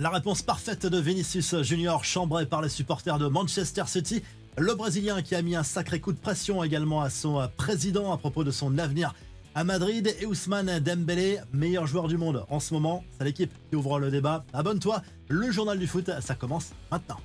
La réponse parfaite de Vinicius Junior, chambré par les supporters de Manchester City. Le Brésilien qui a mis un sacré coup de pression également à son président à propos de son avenir à Madrid. Et Ousmane Dembélé, meilleur joueur du monde en ce moment. C'est l'équipe qui ouvre le débat. Abonne-toi, le journal du foot, ça commence maintenant.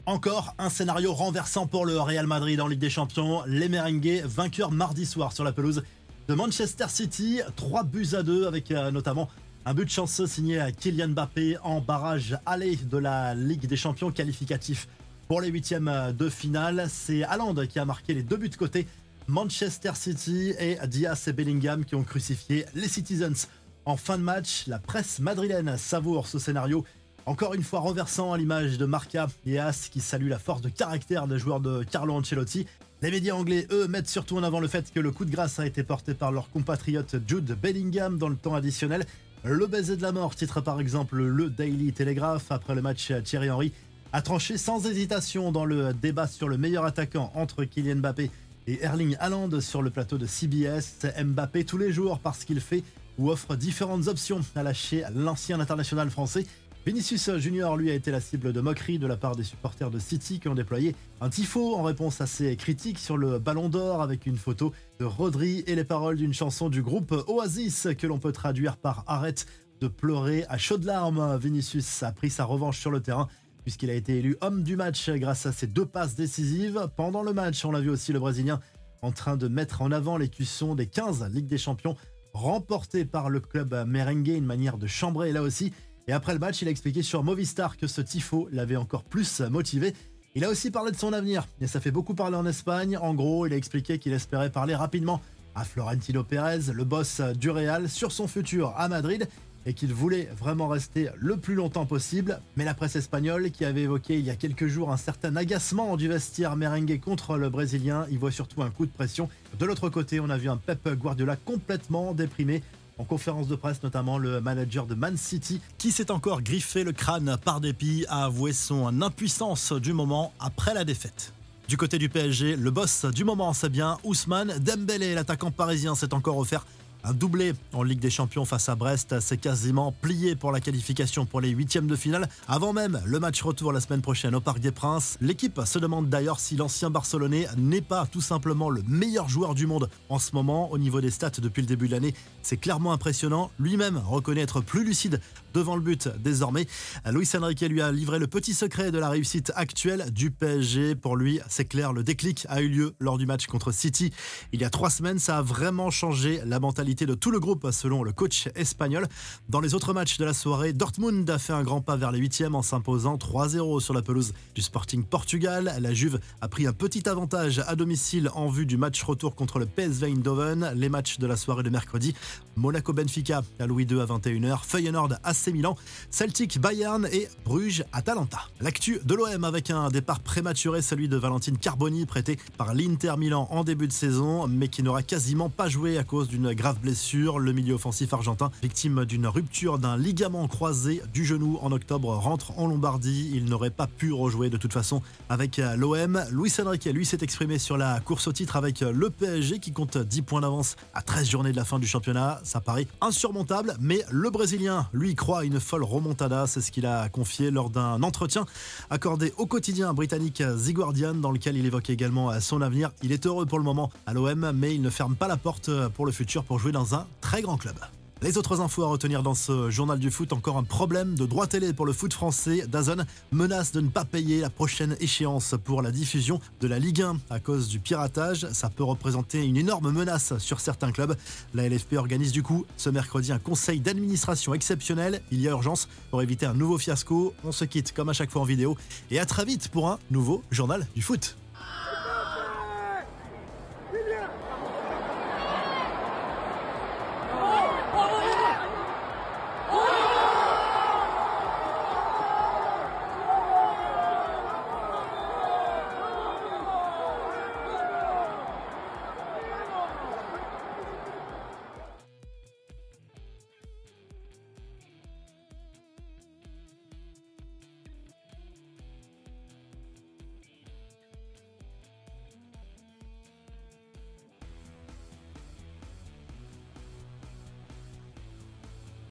Encore un scénario renversant pour le Real Madrid en Ligue des Champions. Les merengues vainqueurs mardi soir sur la pelouse de Manchester City. 3-2 avec notamment un but chanceux signé à Kylian Mbappé en barrage aller de la Ligue des Champions qualificatif pour les huitièmes de finale. C'est Haaland qui a marqué les 2 buts côté Manchester City et Diaz et Bellingham qui ont crucifié les Citizens. En fin de match, la presse madrilène savoure ce scénario encore une fois renversant à l'image de Marca et As qui saluent la force de caractère des joueurs de Carlo Ancelotti. Les médias anglais, eux, mettent surtout en avant le fait que le coup de grâce a été porté par leur compatriote Jude Bellingham dans le temps additionnel. Le baiser de la mort, titre par exemple le Daily Telegraph. Après le match, Thierry Henry a tranché sans hésitation dans le débat sur le meilleur attaquant entre Kylian Mbappé et Erling Haaland sur le plateau de CBS. Mbappé tous les jours parce qu'il fait ou offre différentes options à lâcher l'ancien international français. Vinicius Junior, lui, a été la cible de moqueries de la part des supporters de City qui ont déployé un tifo en réponse à ses critiques sur le Ballon d'Or avec une photo de Rodri et les paroles d'une chanson du groupe Oasis que l'on peut traduire par « Arrête de pleurer à chaudes larmes ». Vinicius a pris sa revanche sur le terrain puisqu'il a été élu homme du match grâce à ses 2 passes décisives. Pendant le match, on l'a vu aussi le Brésilien en train de mettre en avant les cuissons des 15 Ligue des Champions remportées par le club merengue, une manière de chambrer là aussi. Et après le match, il a expliqué sur Movistar que ce tifo l'avait encore plus motivé. Il a aussi parlé de son avenir, et ça fait beaucoup parler en Espagne. En gros, il a expliqué qu'il espérait parler rapidement à Florentino Pérez, le boss du Real, sur son futur à Madrid, et qu'il voulait vraiment rester le plus longtemps possible. Mais la presse espagnole, qui avait évoqué il y a quelques jours un certain agacement du vestiaire merengue contre le Brésilien, y voit surtout un coup de pression. De l'autre côté, on a vu un Pep Guardiola complètement déprimé. En conférence de presse, notamment le manager de Man City, qui s'est encore griffé le crâne par dépit, a avoué son impuissance du moment après la défaite. Du côté du PSG, le boss du moment, c'est bien Ousmane Dembélé. L'attaquant parisien s'est encore offert un doublé en Ligue des Champions face à Brest. C'est quasiment plié pour la qualification pour les huitièmes de finale. Avant même le match retour la semaine prochaine au Parc des Princes. L'équipe se demande d'ailleurs si l'ancien Barcelonais n'est pas tout simplement le meilleur joueur du monde en ce moment. Au niveau des stats depuis le début de l'année, c'est clairement impressionnant. Lui-même reconnaît être plus lucide devant le but désormais. Luis Enrique lui a livré le petit secret de la réussite actuelle du PSG. Pour lui, c'est clair, le déclic a eu lieu lors du match contre City. Il y a 3 semaines, ça a vraiment changé la mentalité de tout le groupe selon le coach espagnol. Dans les autres matchs de la soirée, Dortmund a fait un grand pas vers les huitièmes en s'imposant 3-0 sur la pelouse du Sporting Portugal. La Juve a pris un petit avantage à domicile en vue du match retour contre le PSV Eindhoven. Les matchs de la soirée de mercredi, Monaco-Benfica à Louis II à 21h, Feyenoord AC Milan, Celtic Bayern et Bruges Atalanta. L'actu de l'OM avec un départ prématuré, celui de Valentine Carboni, prêté par l'Inter Milan en début de saison, mais qui n'aura quasiment pas joué à cause d'une grave blessure. Le milieu offensif argentin, victime d'une rupture d'un ligament croisé du genou en octobre, rentre en Lombardie. Il n'aurait pas pu rejouer de toute façon avec l'OM. Luis Enrique, lui, s'est exprimé sur la course au titre avec le PSG qui compte 10 points d'avance à 13 journées de la fin du championnat. Ça paraît insurmontable, mais le Brésilien, lui, croit à une folle remontada. C'est ce qu'il a confié lors d'un entretien accordé au quotidien britannique The Guardian, dans lequel il évoque également son avenir. Il est heureux pour le moment à l'OM, mais il ne ferme pas la porte pour le futur pour jouer dans un très grand club. Les autres infos à retenir dans ce journal du foot, encore un problème de droit télé pour le foot français. DAZN menace de ne pas payer la prochaine échéance pour la diffusion de la Ligue 1 à cause du piratage. Ça peut représenter une énorme menace sur certains clubs. La LFP organise du coup ce mercredi un conseil d'administration exceptionnel. Il y a urgence pour éviter un nouveau fiasco. On se quitte comme à chaque fois en vidéo et à très vite pour un nouveau journal du foot.